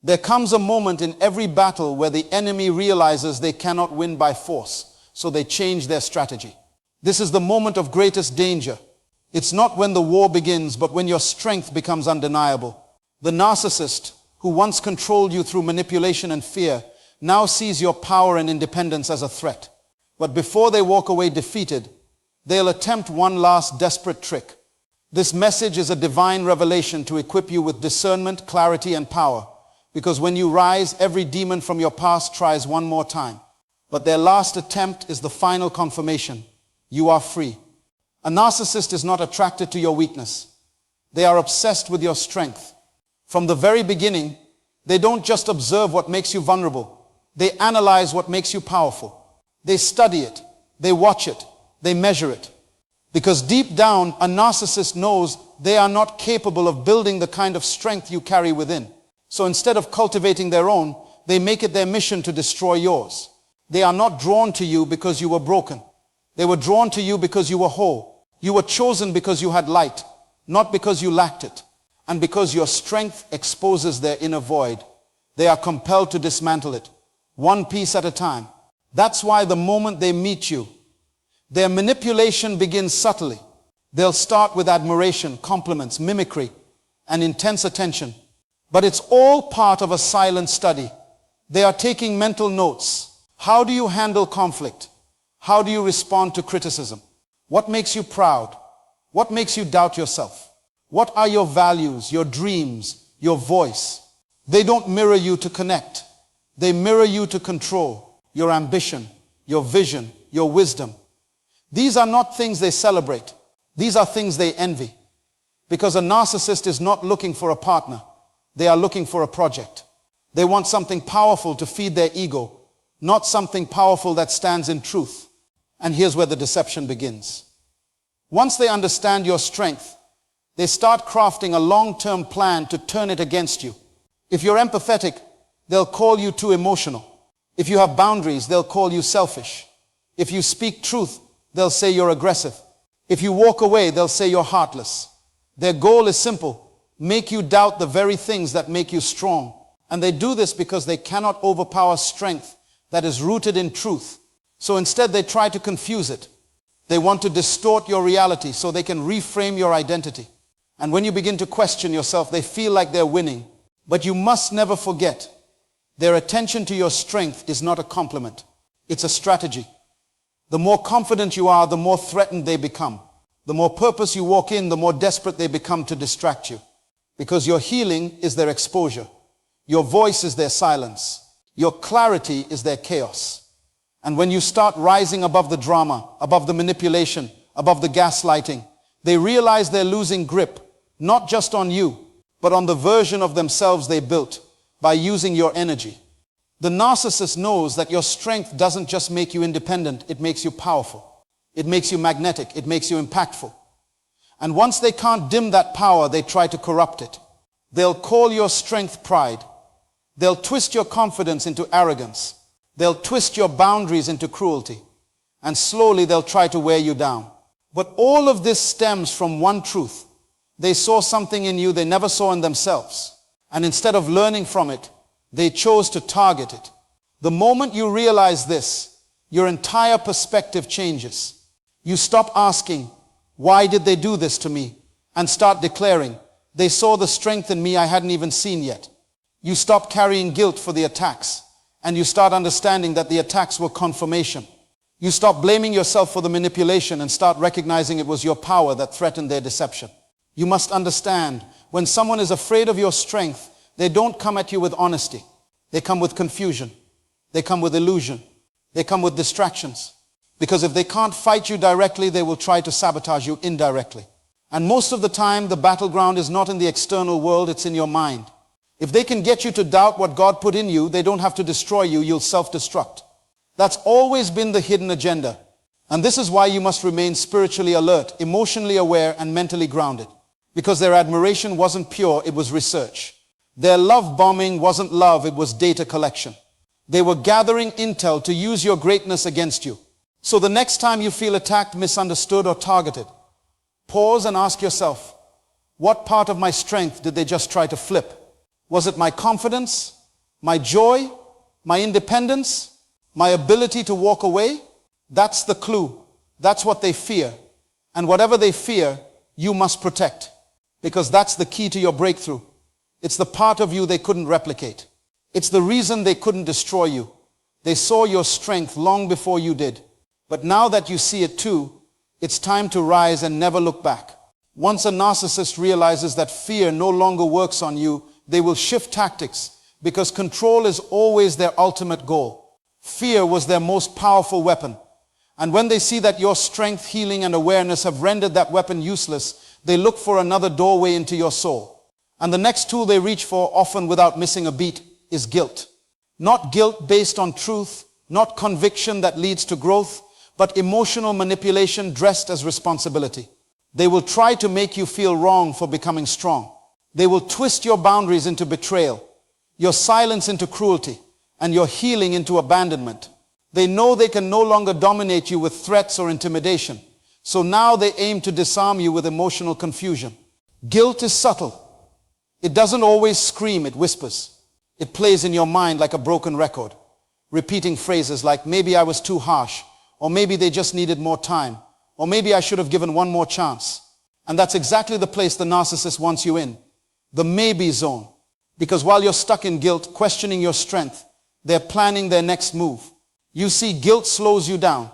There comes a moment in every battle where the enemy realizes they cannot win by force, so they change their strategy. This is the moment of greatest danger. It's not when the war begins, but when your strength becomes undeniable. The narcissist, who once controlled you through manipulation and fear, now sees your power and independence as a threat. But before they walk away defeated, they'll attempt one last desperate trick. This message is a divine revelation to equip you with discernment, clarity, and power. Because when you rise, every demon from your past tries one more time. But their last attempt is the final confirmation. You are free. A narcissist is not attracted to your weakness. They are obsessed with your strength. From the very beginning, they don't just observe what makes you vulnerable. They analyze what makes you powerful. They study it. They watch it. They measure it. Because deep down, a narcissist knows they are not capable of building the kind of strength you carry within. So instead of cultivating their own, they make it their mission to destroy yours. They are not drawn to you because you were broken. They were drawn to you because you were whole. You were chosen because you had light, not because you lacked it. And because your strength exposes their inner void, they are compelled to dismantle it, one piece at a time. That's why the moment they meet you, their manipulation begins subtly. They'll start with admiration, compliments, mimicry, and intense attention. But it's all part of a silent study. They are taking mental notes. How do you handle conflict? How do you respond to criticism? What makes you proud? What makes you doubt yourself? What are your values, your dreams, your voice? They don't mirror you to connect. They mirror you to control, your ambition, your vision, your wisdom. These are not things they celebrate. These are things they envy. Because a narcissist is not looking for a partner. They are looking for a project. They want something powerful to feed their ego, not something powerful that stands in truth. And here's where the deception begins. Once they understand your strength, they start crafting a long-term plan to turn it against you. If you're empathetic, they'll call you too emotional. If you have boundaries, they'll call you selfish. If you speak truth, they'll say you're aggressive. If you walk away, they'll say you're heartless. Their goal is simple: make you doubt the very things that make you strong. And they do this because they cannot overpower strength that is rooted in truth. So instead they try to confuse it. They want to distort your reality so they can reframe your identity. And when you begin to question yourself, they feel like they're winning. But you must never forget, their attention to your strength is not a compliment. It's a strategy. The more confident you are, the more threatened they become. The more purpose you walk in, the more desperate they become to distract you. Because your healing is their exposure. Your voice is their silence. Your clarity is their chaos. And when you start rising above the drama, above the manipulation, above the gaslighting, they realize they're losing grip, not just on you, but on the version of themselves they built by using your energy. The narcissist knows that your strength doesn't just make you independent, it makes you powerful. It makes you magnetic, it makes you impactful. And once they can't dim that power, they try to corrupt it. They'll call your strength pride. They'll twist your confidence into arrogance. They'll twist your boundaries into cruelty. And slowly they'll try to wear you down. But all of this stems from one truth. They saw something in you they never saw in themselves. And instead of learning from it, they chose to target it. The moment you realize this, your entire perspective changes. You stop asking, why did they do this to me? And start declaring, they saw the strength in me I hadn't even seen yet. You stop carrying guilt for the attacks, and you start understanding that the attacks were confirmation. You stop blaming yourself for the manipulation and start recognizing it was your power that threatened their deception. You must understand, when someone is afraid of your strength, they don't come at you with honesty. They come with confusion. They come with illusion. They come with distractions. Because if they can't fight you directly, they will try to sabotage you indirectly. And most of the time, the battleground is not in the external world, it's in your mind. If they can get you to doubt what God put in you, they don't have to destroy you, you'll self-destruct. That's always been the hidden agenda. And this is why you must remain spiritually alert, emotionally aware, and mentally grounded. Because their admiration wasn't pure, it was research. Their love bombing wasn't love, it was data collection. They were gathering intel to use your greatness against you. So the next time you feel attacked, misunderstood, or targeted, pause and ask yourself, what part of my strength did they just try to flip? Was it my confidence, my joy, my independence, my ability to walk away? That's the clue. That's what they fear. And whatever they fear, you must protect. Because that's the key to your breakthrough. It's the part of you they couldn't replicate. It's the reason they couldn't destroy you. They saw your strength long before you did. But now that you see it too, it's time to rise and never look back. Once a narcissist realizes that fear no longer works on you, they will shift tactics, because control is always their ultimate goal. Fear was their most powerful weapon. And when they see that your strength, healing, and awareness have rendered that weapon useless, they look for another doorway into your soul. And the next tool they reach for, often without missing a beat, is guilt. Not guilt based on truth, not conviction that leads to growth, but emotional manipulation dressed as responsibility. They will try to make you feel wrong for becoming strong. They will twist your boundaries into betrayal, your silence into cruelty, and your healing into abandonment. They know they can no longer dominate you with threats or intimidation, so now they aim to disarm you with emotional confusion. Guilt is subtle. It doesn't always scream, it whispers. It plays in your mind like a broken record, repeating phrases like, maybe I was too harsh, or maybe they just needed more time, or maybe I should have given one more chance. And that's exactly the place the narcissist wants you in, the maybe zone. Because while you're stuck in guilt, questioning your strength, they're planning their next move. You see, guilt slows you down.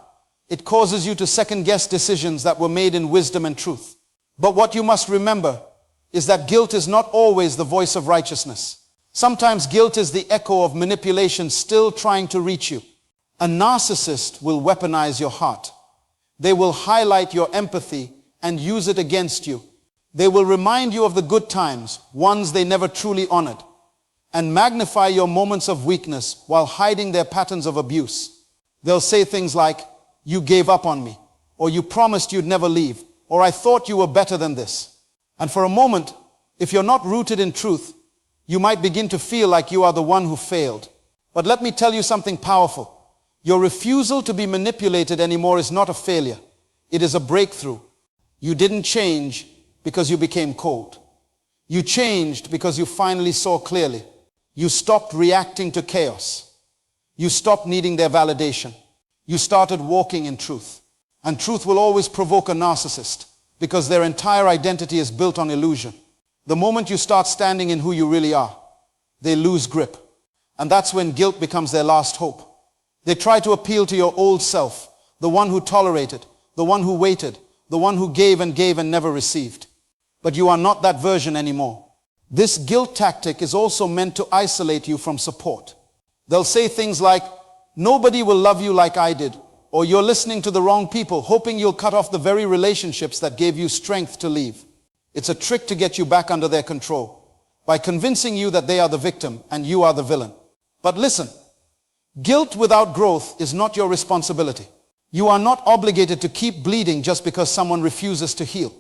It causes you to second-guess decisions that were made in wisdom and truth. But what you must remember is that guilt is not always the voice of righteousness. Sometimes guilt is the echo of manipulation still trying to reach you. A narcissist will weaponize your heart. They will highlight your empathy and use it against you. They will remind you of the good times, ones they never truly honored, and magnify your moments of weakness while hiding their patterns of abuse. They'll say things like, you gave up on me, or you promised you'd never leave, or I thought you were better than this. And for a moment, if you're not rooted in truth, you might begin to feel like you are the one who failed. But let me tell you something powerful. Your refusal to be manipulated anymore is not a failure. It is a breakthrough. You didn't change because you became cold. You changed because you finally saw clearly. You stopped reacting to chaos. You stopped needing their validation. You started walking in truth. And truth will always provoke a narcissist because their entire identity is built on illusion. The moment you start standing in who you really are, they lose grip. And that's when guilt becomes their last hope. They try to appeal to your old self, the one who tolerated, the one who waited, the one who gave and never received. But you are not that version anymore. This guilt tactic is also meant to isolate you from support. They'll say things like, nobody will love you like I did, or you're listening to the wrong people, hoping you'll cut off the very relationships that gave you strength to leave. It's a trick to get you back under their control, by convincing you that they are the victim and you are the villain. But listen, guilt without growth is not your responsibility. You are not obligated to keep bleeding just because someone refuses to heal.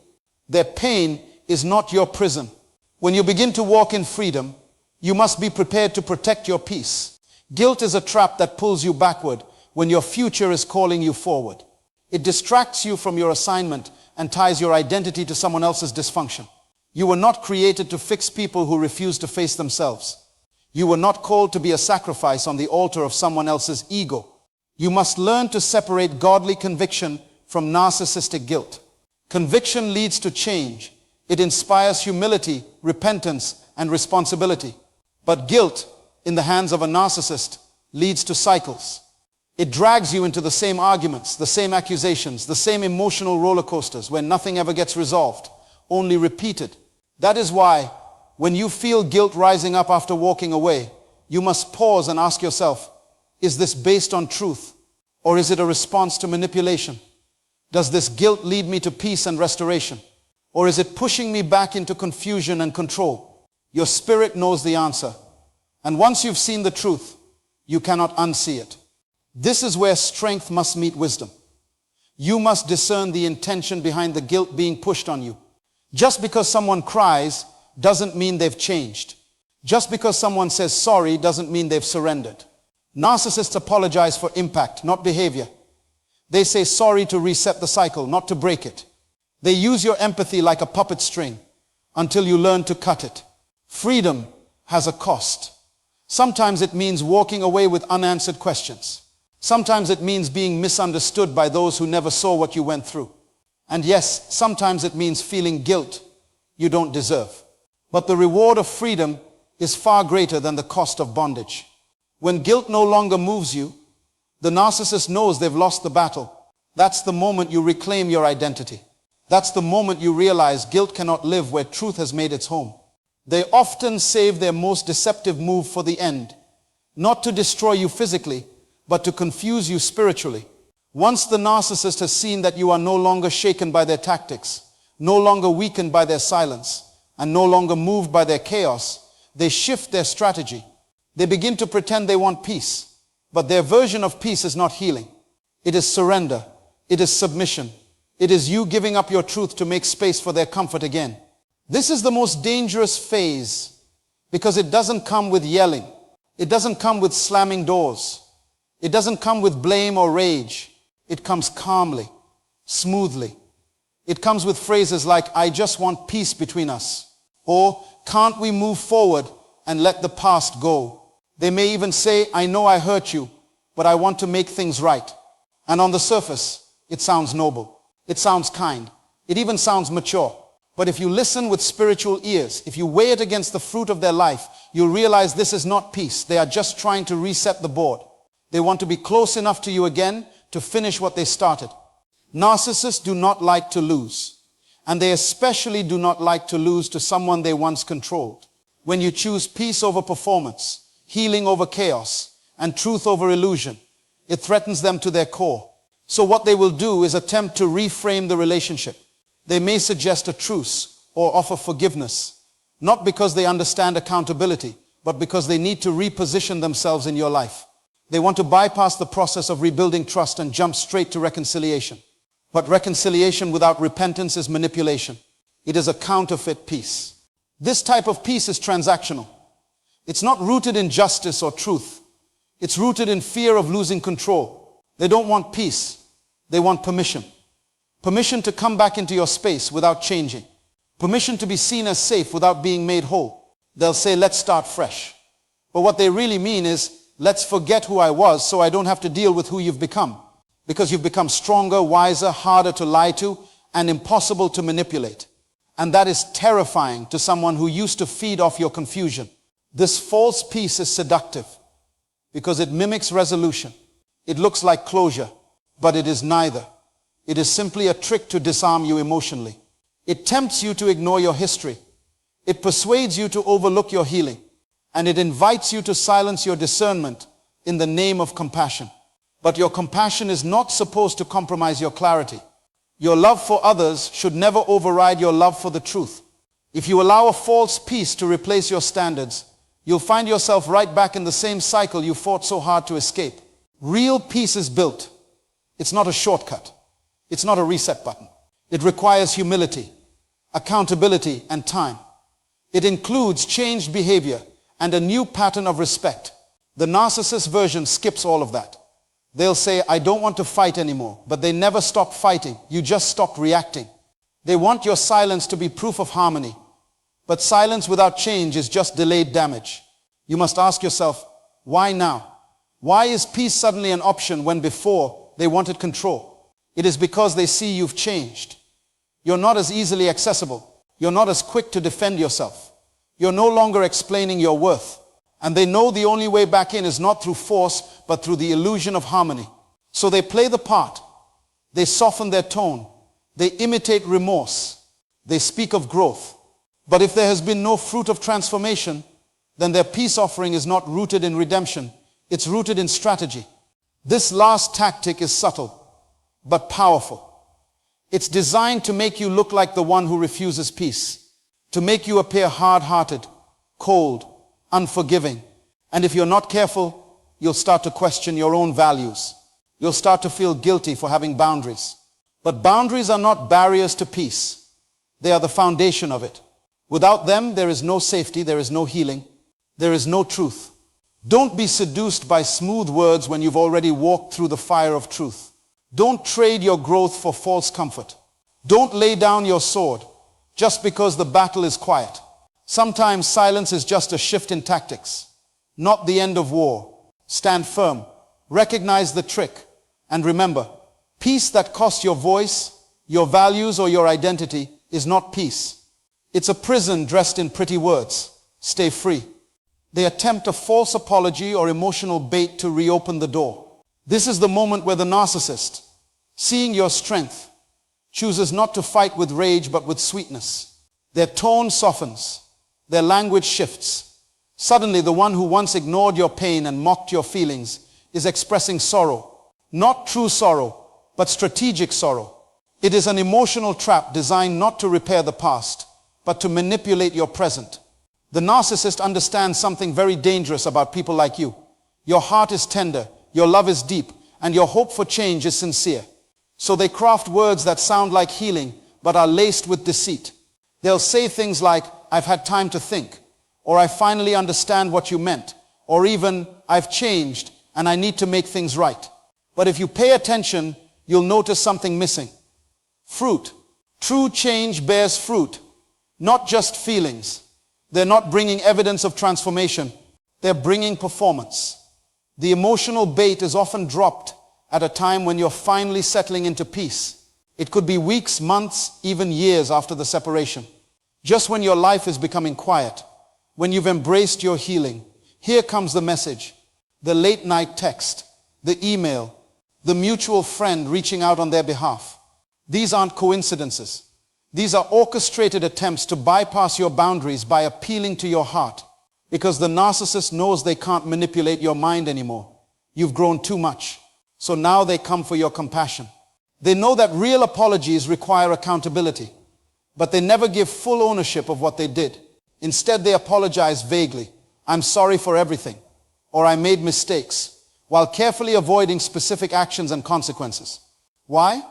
Their pain is not your prison. When you begin to walk in freedom, you must be prepared to protect your peace. Guilt is a trap that pulls you backward when your future is calling you forward. It distracts you from your assignment and ties your identity to someone else's dysfunction. You were not created to fix people who refuse to face themselves. You were not called to be a sacrifice on the altar of someone else's ego. You must learn to separate godly conviction from narcissistic guilt. Conviction leads to change. It inspires humility, repentance, and responsibility. But guilt, in the hands of a narcissist, leads to cycles. It drags you into the same arguments, the same accusations, the same emotional roller coasters where nothing ever gets resolved, only repeated. That is why, when you feel guilt rising up after walking away, you must pause and ask yourself, is this based on truth, or is it a response to manipulation? Does this guilt lead me to peace and restoration, or is it pushing me back into confusion and control? Your spirit knows the answer, and once you've seen the truth, you cannot unsee it. This is where strength must meet wisdom. You must discern the intention behind the guilt being pushed on you. Just because someone cries doesn't mean they've changed. Just because someone says sorry doesn't mean they've surrendered. Narcissists apologize for impact, not behavior. They say sorry to reset the cycle, not to break it. They use your empathy like a puppet string until you learn to cut it. Freedom, has a cost. Sometimes it means walking away with unanswered questions. Sometimes it means being misunderstood by those who never saw what you went through. And yes, sometimes it means feeling guilt you don't deserve. But the reward of freedom is far greater than the cost of bondage. When guilt no longer moves you, the narcissist knows they've lost the battle. That's the moment you reclaim your identity. That's the moment you realize guilt cannot live where truth has made its home. They often save their most deceptive move for the end, not to destroy you physically, but to confuse you spiritually. Once the narcissist has seen that you are no longer shaken by their tactics, no longer weakened by their silence, and no longer moved by their chaos, they shift their strategy. They begin to pretend they want peace, but their version of peace is not healing. It is surrender. It is submission. It is you giving up your truth to make space for their comfort again. This is the most dangerous phase because it doesn't come with yelling. It doesn't come with slamming doors. It doesn't come with blame or rage. It comes calmly, smoothly. It comes with phrases like, I just want peace between us. Or, can't we move forward and let the past go? They may even say, I know I hurt you, but I want to make things right. And on the surface, it sounds noble. It sounds kind. It even sounds mature. But if you listen with spiritual ears, if you weigh it against the fruit of their life, you'll realize this is not peace. They are just trying to reset the board. They want to be close enough to you again to finish what they started. Narcissists do not like to lose. And they especially do not like to lose to someone they once controlled. When you choose peace over performance, healing over chaos, and truth over illusion, it threatens them to their core. So what they will do is attempt to reframe the relationship. They may suggest a truce or offer forgiveness, not because they understand accountability, but because they need to reposition themselves in your life. They want to bypass the process of rebuilding trust and jump straight to reconciliation. But reconciliation without repentance is manipulation. It is a counterfeit peace. This type of peace is transactional. It's not rooted in justice or truth. It's rooted in fear of losing control. They don't want peace. They want permission. Permission to come back into your space without changing. Permission to be seen as safe without being made whole. They'll say, let's start fresh. But what they really mean is, let's forget who I was so I don't have to deal with who you've become. Because you've become stronger, wiser, harder to lie to, and impossible to manipulate. And that is terrifying to someone who used to feed off your confusion. This false peace is seductive because it mimics resolution. It looks like closure, but it is neither. It is simply a trick to disarm you emotionally. It tempts you to ignore your history. It persuades you to overlook your healing. And it invites you to silence your discernment in the name of compassion. But your compassion is not supposed to compromise your clarity. Your love for others should never override your love for the truth. If you allow a false peace to replace your standards, you'll find yourself right back in the same cycle you fought so hard to escape. Real peace is built. It's not a shortcut. It's not a reset button. It requires humility, accountability, and time. It includes changed behavior and a new pattern of respect. The narcissist version skips all of that. They'll say, I don't want to fight anymore, but they never stop fighting. You just stopped reacting. They want your silence to be proof of harmony. But silence without change is just delayed damage. You must ask yourself, why now? Why is peace suddenly an option when before they wanted control? It is because they see you've changed. You're not as easily accessible. You're not as quick to defend yourself. You're no longer explaining your worth. And they know the only way back in is not through force, but through the illusion of harmony. So they play the part. They soften their tone. They imitate remorse. They speak of growth. But if there has been no fruit of transformation, then their peace offering is not rooted in redemption. It's rooted in strategy. This last tactic is subtle, but powerful. It's designed to make you look like the one who refuses peace, to make you appear hard-hearted, cold, unforgiving. And if you're not careful, you'll start to question your own values. You'll start to feel guilty for having boundaries. But boundaries are not barriers to peace. They are the foundation of it. Without them, there is no safety, there is no healing, there is no truth. Don't be seduced by smooth words when you've already walked through the fire of truth. Don't trade your growth for false comfort. Don't lay down your sword just because the battle is quiet. Sometimes silence is just a shift in tactics, not the end of war. Stand firm, recognize the trick, and remember, peace that costs your voice, your values, or your identity is not peace. It's a prison dressed in pretty words. Stay free. They attempt a false apology or emotional bait to reopen the door. This is the moment where the narcissist, seeing your strength, chooses not to fight with rage but with sweetness. Their tone softens. Their language shifts. Suddenly, the one who once ignored your pain and mocked your feelings is expressing sorrow. Not true sorrow, but strategic sorrow. It is an emotional trap designed not to repair the past, but to manipulate your present. The narcissist understands something very dangerous about people like you. Your heart is tender, your love is deep, and your hope for change is sincere. So they craft words that sound like healing, but are laced with deceit. They'll say things like, "I've had time to think," or "I finally understand what you meant," or even, "I've changed and I need to make things right." But if you pay attention, you'll notice something missing. Fruit. True change bears fruit, not just feelings. They're not bringing evidence of transformation. They're bringing performance. The emotional bait is often dropped at a time when you're finally settling into peace. It could be weeks, months, even years after the separation. Just when your life is becoming quiet, when you've embraced your healing, here comes the message, the late night text, the email, the mutual friend reaching out on their behalf. These aren't coincidences. These are orchestrated attempts to bypass your boundaries by appealing to your heart, because the narcissist knows they can't manipulate your mind anymore. You've grown too much. So now they come for your compassion. They know that real apologies require accountability, but they never give full ownership of what they did. Instead, they apologize vaguely. "I'm sorry for everything," or "I made mistakes," while carefully avoiding specific actions and consequences. Why?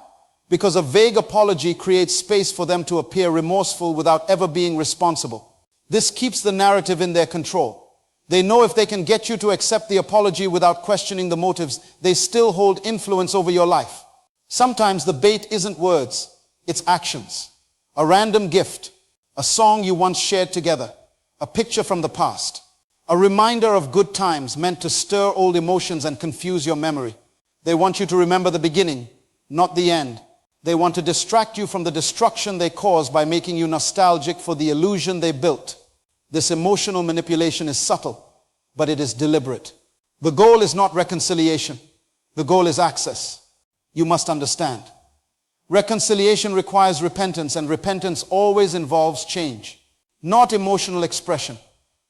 Because a vague apology creates space for them to appear remorseful without ever being responsible. This keeps the narrative in their control. They know if they can get you to accept the apology without questioning the motives, they still hold influence over your life. Sometimes the bait isn't words, it's actions. A random gift, a song you once shared together, a picture from the past, a reminder of good times meant to stir old emotions and confuse your memory. They want you to remember the beginning, not the end. They want to distract you from the destruction they caused by making you nostalgic for the illusion they built. This emotional manipulation is subtle, but it is deliberate. The goal is not reconciliation. The goal is access. You must understand. Reconciliation requires repentance, and repentance always involves change. Not emotional expression,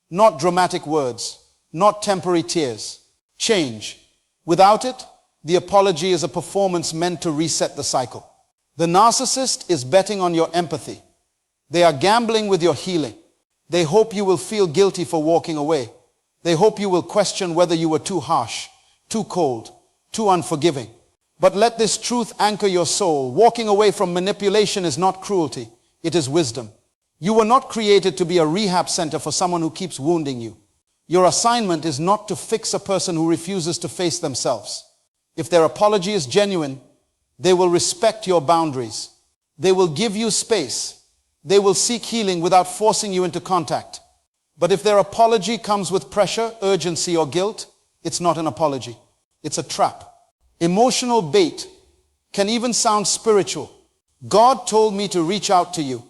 not dramatic words, not temporary tears. Change. Without it, the apology is a performance meant to reset the cycle. The narcissist is betting on your empathy. They are gambling with your healing. They hope you will feel guilty for walking away. They hope you will question whether you were too harsh, too cold, too unforgiving. But let this truth anchor your soul. Walking away from manipulation is not cruelty. It is wisdom. You were not created to be a rehab center for someone who keeps wounding you. Your assignment is not to fix a person who refuses to face themselves. If their apology is genuine, they will respect your boundaries. They will give you space. They will seek healing without forcing you into contact. But if their apology comes with pressure, urgency, or guilt, it's not an apology. It's a trap. Emotional bait can even sound spiritual. God told me to reach out to you.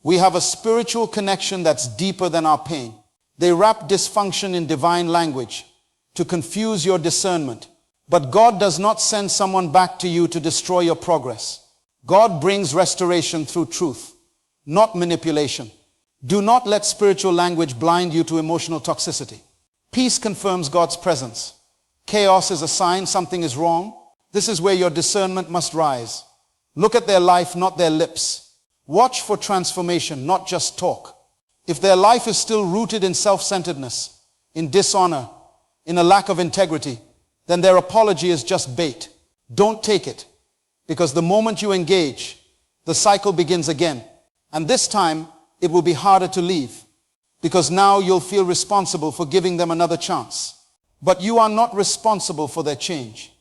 We have a spiritual connection that's deeper than our pain. They wrap dysfunction in divine language to confuse your discernment. But God does not send someone back to you to destroy your progress. God brings restoration through truth, not manipulation. Do not let spiritual language blind you to emotional toxicity. Peace confirms God's presence. Chaos is a sign something is wrong. This is where your discernment must rise. Look at their life, not their lips. Watch for transformation, not just talk. If their life is still rooted in self-centeredness, in dishonor, in a lack of integrity, then their apology is just bait. Don't take it, because the moment you engage, the cycle begins again. And this time, it will be harder to leave, because now you'll feel responsible for giving them another chance. But you are not responsible for their change.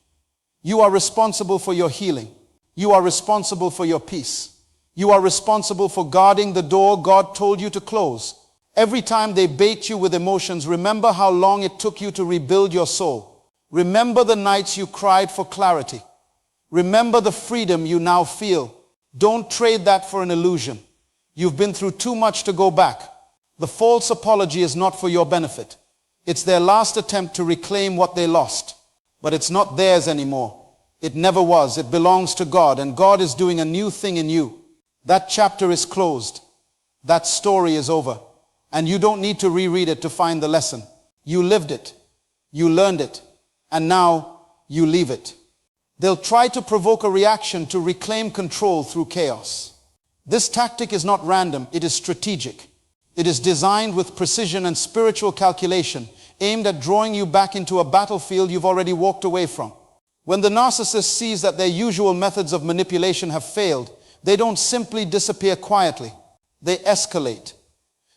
You are responsible for your healing. You are responsible for your peace. You are responsible for guarding the door God told you to close. Every time they bait you with emotions, remember how long it took you to rebuild your soul. Remember the nights you cried for clarity. Remember the freedom you now feel. Don't trade that for an illusion. You've been through too much to go back. The false apology is not for your benefit. It's their last attempt to reclaim what they lost. But it's not theirs anymore. It never was. It belongs to God, and God is doing a new thing in you. That chapter is closed. That story is over. And you don't need to reread it to find the lesson. You lived it. You learned it. And now you leave it. They'll try to provoke a reaction to reclaim control through chaos. This tactic is not random. It is strategic. It is designed with precision and spiritual calculation, aimed at drawing you back into a battlefield you've already walked away from. When the narcissist sees that their usual methods of manipulation have failed, they don't simply disappear quietly. They escalate.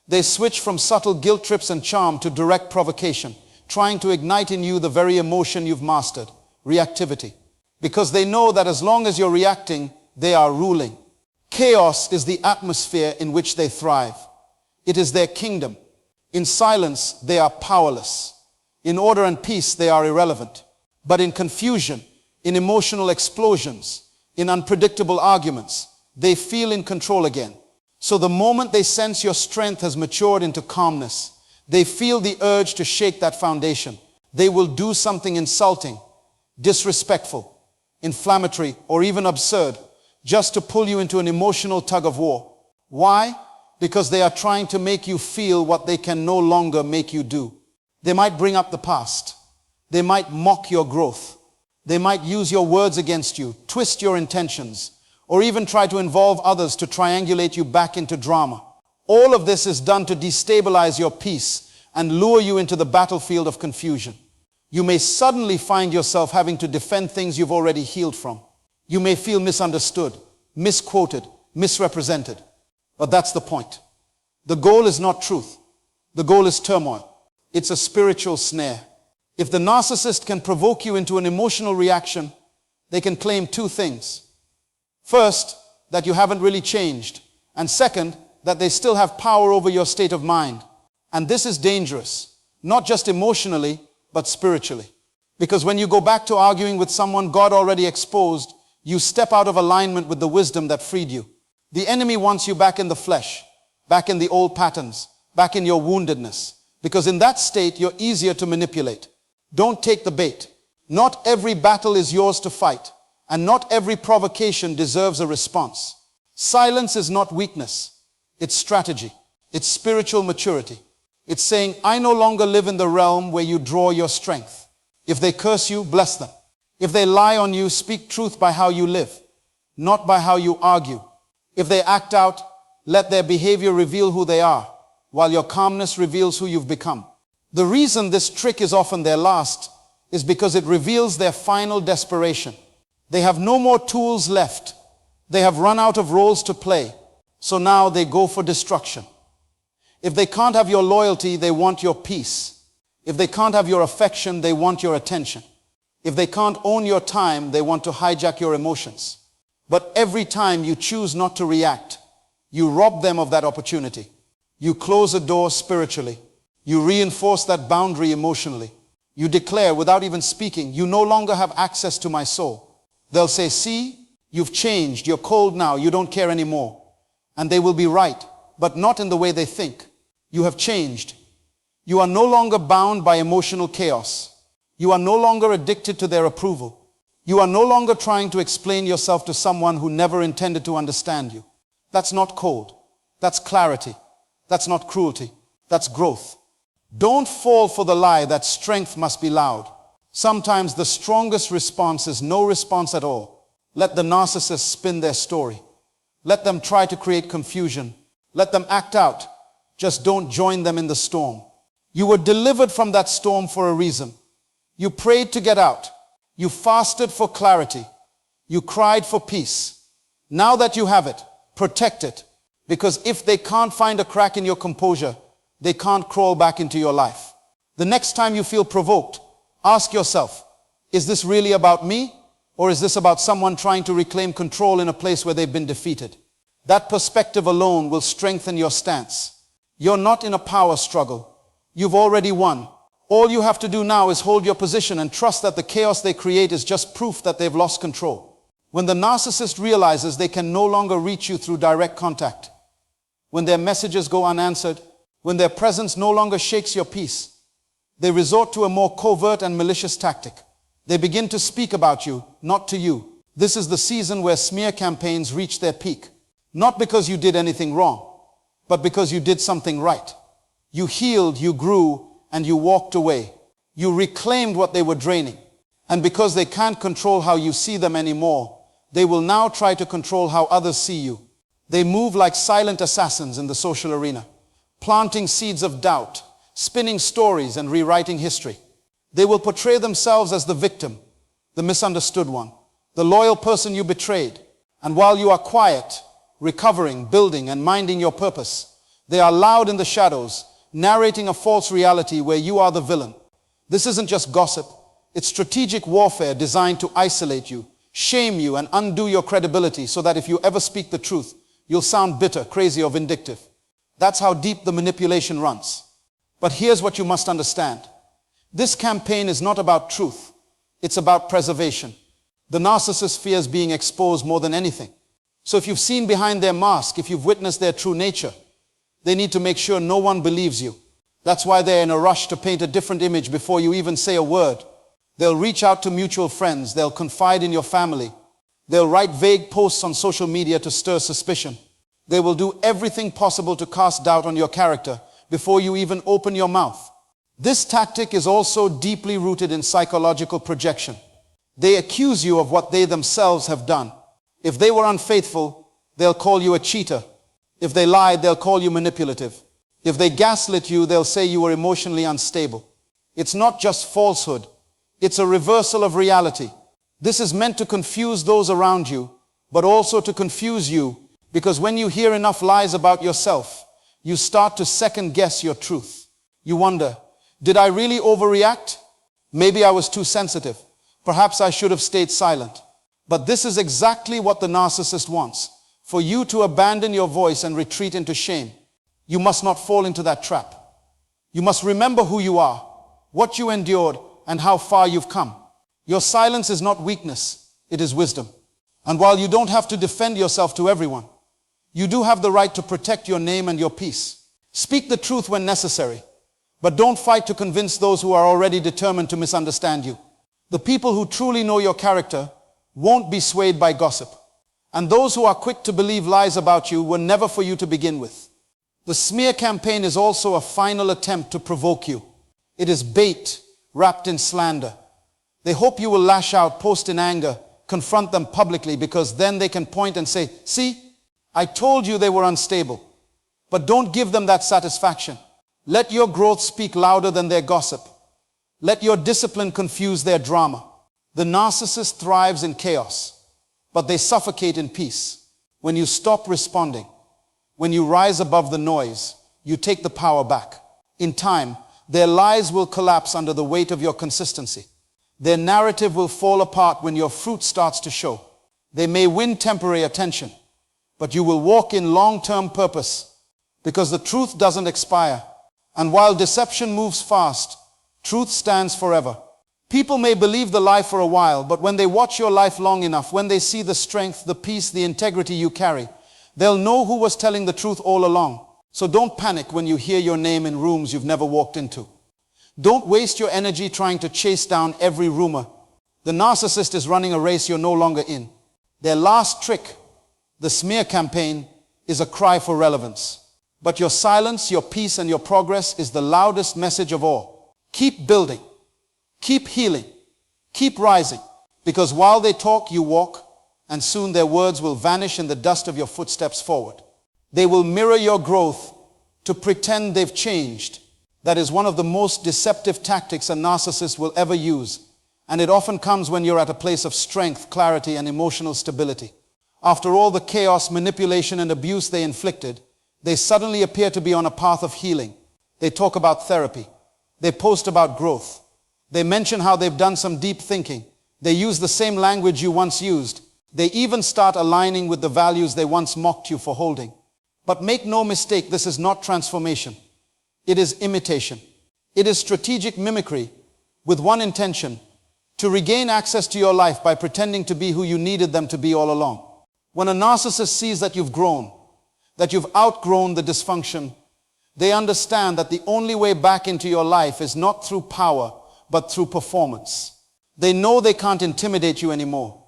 They switch from subtle guilt trips and charm to direct provocation, trying to ignite in you the very emotion you've mastered, reactivity. Because they know that as long as you're reacting, they are ruling. Chaos is the atmosphere in which they thrive. It is their kingdom. In silence, they are powerless. In order and peace, they are irrelevant. But in confusion, in emotional explosions, in unpredictable arguments, they feel in control again. So the moment they sense your strength has matured into calmness, they feel the urge to shake that foundation. They will do something insulting, disrespectful, inflammatory, or even absurd, just to pull you into an emotional tug of war. Why? Because they are trying to make you feel what they can no longer make you do. They might bring up the past. They might mock your growth. They might use your words against you, twist your intentions, or even try to involve others to triangulate you back into drama. All of this is done to destabilize your peace and lure you into the battlefield of confusion. You may suddenly find yourself having to defend things you've already healed from. You may feel misunderstood, misquoted, misrepresented. But that's the point. The goal is not truth. The goal is turmoil. It's a spiritual snare. If the narcissist can provoke you into an emotional reaction, they can claim two things. First, that you haven't really changed. And second, that they still have power over your state of mind. And this is dangerous, not just emotionally, but spiritually. Because when you go back to arguing with someone God already exposed, you step out of alignment with the wisdom that freed you. The enemy wants you back in the flesh, back in the old patterns, back in your woundedness. Because in that state, you're easier to manipulate. Don't take the bait. Not every battle is yours to fight, and not every provocation deserves a response. Silence is not weakness. It's strategy. It's spiritual maturity. It's saying, I no longer live in the realm where you draw your strength. If they curse you, bless them. If they lie on you, speak truth by how you live, not by how you argue. If they act out, let their behavior reveal who they are, while your calmness reveals who you've become. The reason this trick is often their last is because it reveals their final desperation. They have no more tools left. They have run out of roles to play. So now they go for destruction. If they can't have your loyalty, they want your peace. If they can't have your affection, they want your attention. If they can't own your time, they want to hijack your emotions. But every time you choose not to react, you rob them of that opportunity. You close a door spiritually. You reinforce that boundary emotionally. You declare without even speaking, you no longer have access to my soul. They'll say, see, you've changed. You're cold now. You don't care anymore. And they will be right, but not in the way they think. You have changed. You are no longer bound by emotional chaos. You are no longer addicted to their approval. You are no longer trying to explain yourself to someone who never intended to understand you. That's not cold. That's clarity. That's not cruelty. That's growth. Don't fall for the lie that strength must be loud. Sometimes the strongest response is no response at all. Let the narcissist spin their story. Let them try to create confusion. Let them act out. Just don't join them in the storm. You were delivered from that storm for a reason. You prayed to get out. You fasted for clarity. You cried for peace. Now that you have it, protect it. Because if they can't find a crack in your composure, they can't crawl back into your life. The next time you feel provoked, ask yourself, is this really about me? Or is this about someone trying to reclaim control in a place where they've been defeated? That perspective alone will strengthen your stance. You're not in a power struggle. You've already won. All you have to do now is hold your position and trust that the chaos they create is just proof that they've lost control. When the narcissist realizes they can no longer reach you through direct contact, when their messages go unanswered, when their presence no longer shakes your peace, they resort to a more covert and malicious tactic. They begin to speak about you, not to you. This is the season where smear campaigns reach their peak. Not because you did anything wrong, but because you did something right. You healed, you grew, and you walked away. You reclaimed what they were draining. And because they can't control how you see them anymore, they will now try to control how others see you. They move like silent assassins in the social arena, planting seeds of doubt, spinning stories and rewriting history. They will portray themselves as the victim, the misunderstood one, the loyal person you betrayed. And while you are quiet, recovering, building, and minding your purpose, they are loud in the shadows, narrating a false reality where you are the villain. This isn't just gossip. It's strategic warfare designed to isolate you, shame you, and undo your credibility so that if you ever speak the truth, you'll sound bitter, crazy, or vindictive. That's how deep the manipulation runs. But here's what you must understand. This campaign is not about truth. It's about preservation. The narcissist fears being exposed more than anything. So if you've seen behind their mask, if you've witnessed their true nature, they need to make sure no one believes you. That's why they're in a rush to paint a different image before you even say a word. They'll reach out to mutual friends. They'll confide in your family. They'll write vague posts on social media to stir suspicion. They will do everything possible to cast doubt on your character before you even open your mouth. This tactic is also deeply rooted in psychological projection. They accuse you of what they themselves have done. If they were unfaithful, they'll call you a cheater. If they lied, they'll call you manipulative. If they gaslit you, they'll say you were emotionally unstable. It's not just falsehood. It's a reversal of reality. This is meant to confuse those around you, but also to confuse you, because when you hear enough lies about yourself, you start to second guess your truth. You wonder, did I really overreact? Maybe I was too sensitive. Perhaps I should have stayed silent. But this is exactly what the narcissist wants, for you to abandon your voice and retreat into shame. You must not fall into that trap. You must remember who you are, what you endured, and how far you've come. Your silence is not weakness, it is wisdom. And while you don't have to defend yourself to everyone, you do have the right to protect your name and your peace. Speak the truth when necessary, but don't fight to convince those who are already determined to misunderstand you. The people who truly know your character won't be swayed by gossip. And those who are quick to believe lies about you were never for you to begin with. The smear campaign is also a final attempt to provoke you. It is bait wrapped in slander. They hope you will lash out, post in anger, confront them publicly, because then they can point and say, see, I told you they were unstable. But don't give them that satisfaction. Let your growth speak louder than their gossip. Let your discipline confuse their drama. The narcissist thrives in chaos, but they suffocate in peace. When you stop responding, when you rise above the noise, you take the power back. In time, their lies will collapse under the weight of your consistency. Their narrative will fall apart when your fruit starts to show. They may win temporary attention, but you will walk in long-term purpose, because the truth doesn't expire. And while deception moves fast, truth stands forever. People may believe the lie for a while, but when they watch your life long enough, when they see the strength, the peace, the integrity you carry, they'll know who was telling the truth all along. So don't panic when you hear your name in rooms you've never walked into. Don't waste your energy trying to chase down every rumor. The narcissist is running a race you're no longer in. Their last trick, the smear campaign, is a cry for relevance. But your silence, your peace, and your progress is the loudest message of all. Keep building. Keep healing. Keep rising. Because while they talk, you walk, and soon their words will vanish in the dust of your footsteps forward. They will mirror your growth to pretend they've changed. That is one of the most deceptive tactics a narcissist will ever use. And it often comes when you're at a place of strength, clarity, and emotional stability. After all the chaos, manipulation, and abuse they inflicted, they suddenly appear to be on a path of healing. They talk about therapy. They post about growth. They mention how they've done some deep thinking. They use the same language you once used. They even start aligning with the values they once mocked you for holding. But make no mistake, this is not transformation. It is imitation. It is strategic mimicry with one intention: to regain access to your life by pretending to be who you needed them to be all along. When a narcissist sees that you've grown, that you've outgrown the dysfunction, they understand that the only way back into your life is not through power, but through performance. They know they can't intimidate you anymore.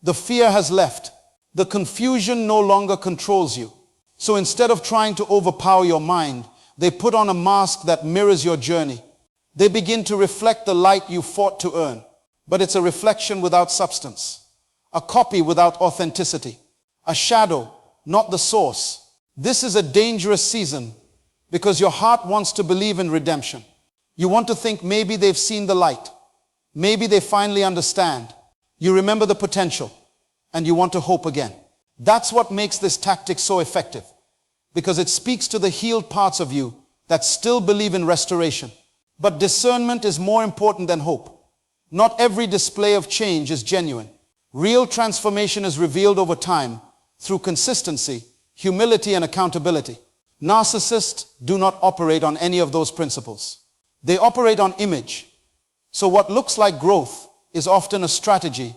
The fear has left. The confusion no longer controls you. So instead of trying to overpower your mind, they put on a mask that mirrors your journey. They begin to reflect the light you fought to earn. But it's a reflection without substance, a copy without authenticity, a shadow, not the source. This is a dangerous season because your heart wants to believe in redemption. You want to think maybe they've seen the light. Maybe they finally understand. You remember the potential and you want to hope again. That's what makes this tactic so effective, because it speaks to the healed parts of you that still believe in restoration. But discernment is more important than hope. Not every display of change is genuine. Real transformation is revealed over time through consistency, humility, and accountability. Narcissists do not operate on any of those principles. They operate on image. So what looks like growth is often a strategy,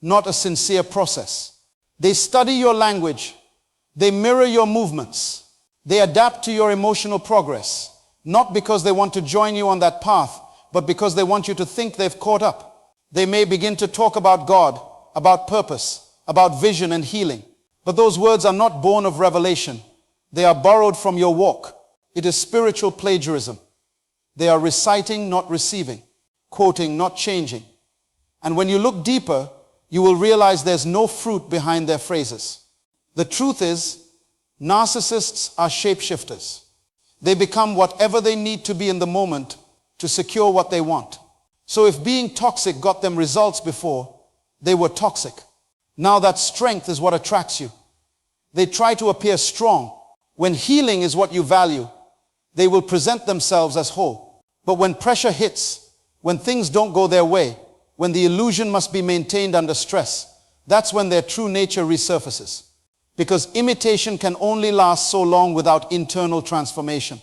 not a sincere process. They study your language. They mirror your movements. They adapt to your emotional progress, not because they want to join you on that path, but because they want you to think they've caught up. They may begin to talk about God, about purpose, about vision and healing. But those words are not born of revelation. They are borrowed from your walk. It is spiritual plagiarism. They are reciting, not receiving, quoting, not changing. And when you look deeper, you will realize there's no fruit behind their phrases. The truth is, narcissists are shapeshifters. They become whatever they need to be in the moment to secure what they want. So if being toxic got them results before, they were toxic. Now that strength is what attracts you. They try to appear strong. When healing is what you value, they will present themselves as whole. But when pressure hits, when things don't go their way, when the illusion must be maintained under stress, that's when their true nature resurfaces. Because imitation can only last so long without internal transformation.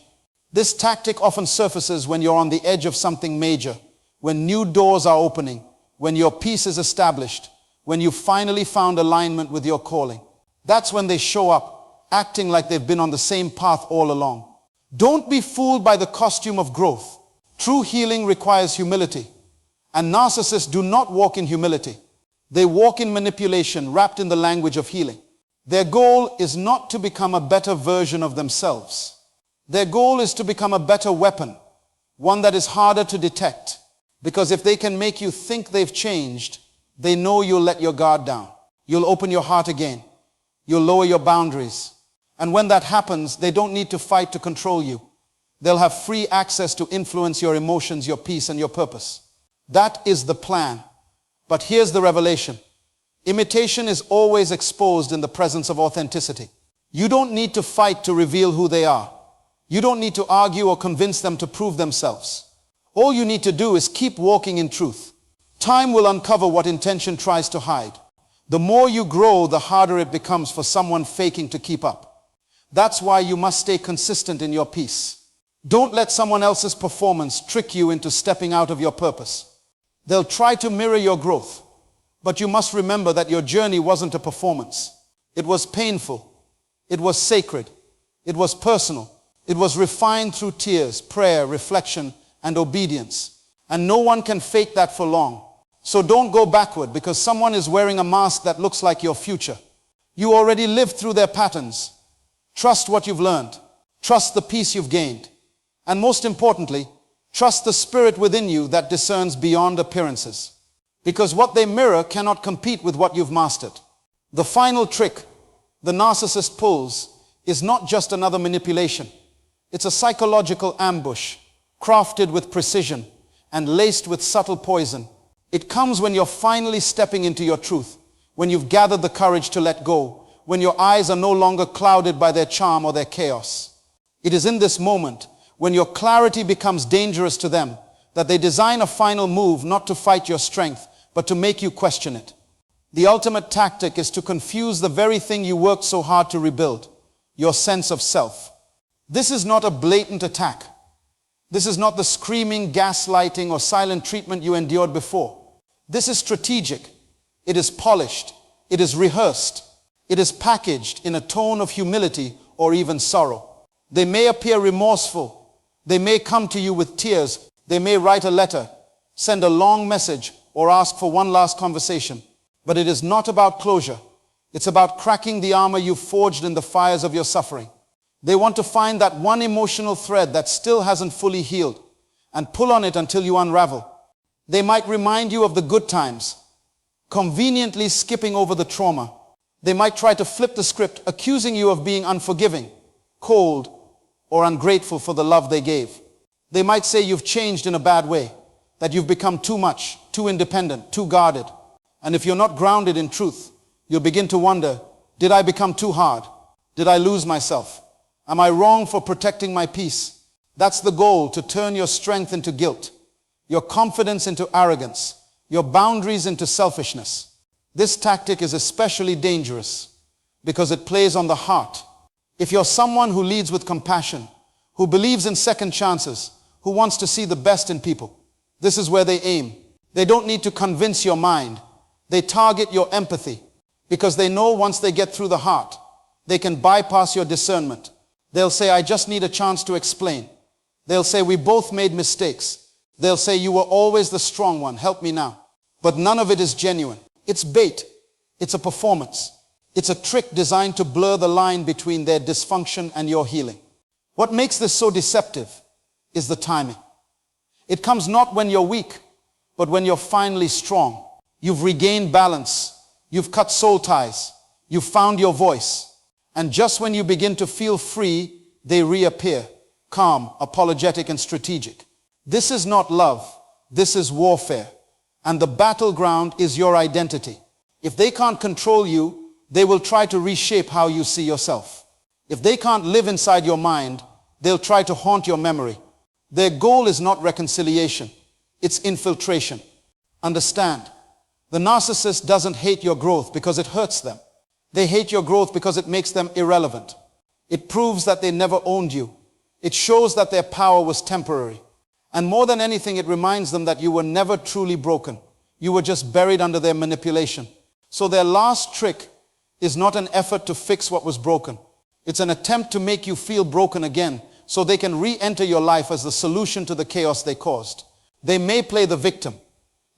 This tactic often surfaces when you're on the edge of something major, when new doors are opening, when your peace is established, when you've finally found alignment with your calling. That's when they show up, acting like they've been on the same path all along. Don't be fooled by the costume of growth. True healing requires humility. And narcissists do not walk in humility. They walk in manipulation wrapped in the language of healing. Their goal is not to become a better version of themselves. Their goal is to become a better weapon, one that is harder to detect. Because if they can make you think they've changed, they know you'll let your guard down. You'll open your heart again. You'll lower your boundaries. And when that happens, they don't need to fight to control you. They'll have free access to influence your emotions, your peace, and your purpose. That is the plan. But here's the revelation. Imitation is always exposed in the presence of authenticity. You don't need to fight to reveal who they are. You don't need to argue or convince them to prove themselves. All you need to do is keep walking in truth. Time will uncover what intention tries to hide. The more you grow, the harder it becomes for someone faking to keep up. That's why you must stay consistent in your peace. Don't let someone else's performance trick you into stepping out of your purpose. They'll try to mirror your growth, but you must remember that your journey wasn't a performance. It was painful. It was sacred. It was personal. It was refined through tears, prayer, reflection, and obedience. And no one can fake that for long. So don't go backward because someone is wearing a mask that looks like your future. You already lived through their patterns. Trust what you've learned. Trust the peace you've gained. And most importantly, trust the spirit within you that discerns beyond appearances. Because what they mirror cannot compete with what you've mastered. The final trick the narcissist pulls is not just another manipulation. It's a psychological ambush, crafted with precision and laced with subtle poison. It comes when you're finally stepping into your truth, when you've gathered the courage to let go, when your eyes are no longer clouded by their charm or their chaos. It is in this moment, when your clarity becomes dangerous to them, that they design a final move not to fight your strength, but to make you question it. The ultimate tactic is to confuse the very thing you worked so hard to rebuild. your sense of self. This is not a blatant attack. This is not the screaming, gaslighting, or silent treatment you endured before. This is strategic. It is polished. It is rehearsed. It is packaged in a tone of humility or even sorrow. They may appear remorseful. They may come to you with tears. They may write a letter, send a long message, or ask for one last conversation. But it is not about closure. It's about cracking the armor you forged in the fires of your suffering. They want to find that one emotional thread that still hasn't fully healed and pull on it until you unravel. They might remind you of the good times, conveniently skipping over the trauma. They might try to flip the script, accusing you of being unforgiving, cold, or ungrateful for the love they gave. They might say you've changed in a bad way, that you've become too much, too independent, too guarded. And if you're not grounded in truth, you'll begin to wonder, did I become too hard? Did I lose myself? Am I wrong for protecting my peace? That's the goal, to turn your strength into guilt, your confidence into arrogance, your boundaries into selfishness. This tactic is especially dangerous because it plays on the heart. If you're someone who leads with compassion, who believes in second chances, who wants to see the best in people, this is where they aim. They don't need to convince your mind. They target your empathy because they know once they get through the heart, they can bypass your discernment. They'll say, I just need a chance to explain. They'll say, we both made mistakes. They'll say, you were always the strong one. Help me now. But none of it is genuine. It's bait. It's a performance. It's a trick designed to blur the line between their dysfunction and your healing. What makes this so deceptive is the timing. It comes not when you're weak, but when you're finally strong. You've regained balance. You've cut soul ties. You've found your voice. And just when you begin to feel free, they reappear, calm, apologetic, and strategic. This is not love. This is warfare. And the battleground is your identity. If they can't control you, they will try to reshape how you see yourself. If they can't live inside your mind, they'll try to haunt your memory. Their goal is not reconciliation. It's infiltration. Understand, the narcissist doesn't hate your growth because it hurts them. They hate your growth because it makes them irrelevant. It proves that they never owned you. It shows that their power was temporary. And more than anything, it reminds them that you were never truly broken. You were just buried under their manipulation. So their last trick is not an effort to fix what was broken. It's an attempt to make you feel broken again so they can re-enter your life as the solution to the chaos they caused. They may play the victim.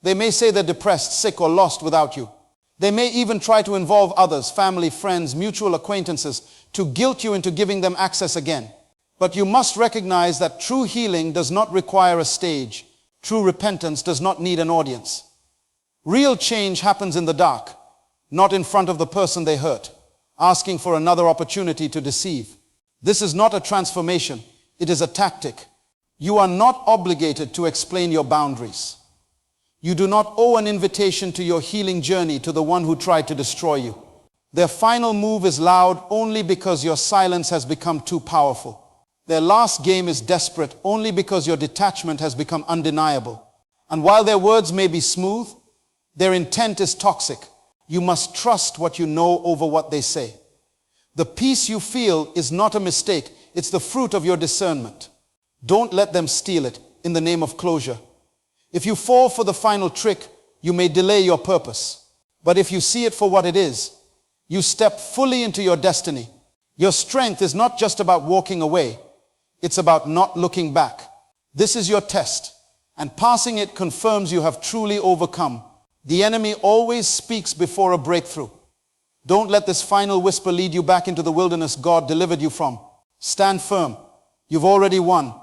They may say they're depressed, sick, or lost without you. They may even try to involve others, family, friends, mutual acquaintances, to guilt you into giving them access again. But you must recognize that true healing does not require a stage. True repentance does not need an audience. Real change happens in the dark, not in front of the person they hurt, asking for another opportunity to deceive. This is not a transformation. It is a tactic. You are not obligated to explain your boundaries. You do not owe an invitation to your healing journey to the one who tried to destroy you. Their final move is loud only because your silence has become too powerful. Their last game is desperate only because your detachment has become undeniable. And while their words may be smooth, their intent is toxic. You must trust what you know over what they say. The peace you feel is not a mistake. It's the fruit of your discernment. Don't let them steal it in the name of closure. If you fall for the final trick, you may delay your purpose. But if you see it for what it is, you step fully into your destiny. Your strength is not just about walking away. It's about not looking back. This is your test, and passing it confirms you have truly overcome. The enemy always speaks before a breakthrough. Don't let this final whisper lead you back into the wilderness God delivered you from. Stand firm. You've already won.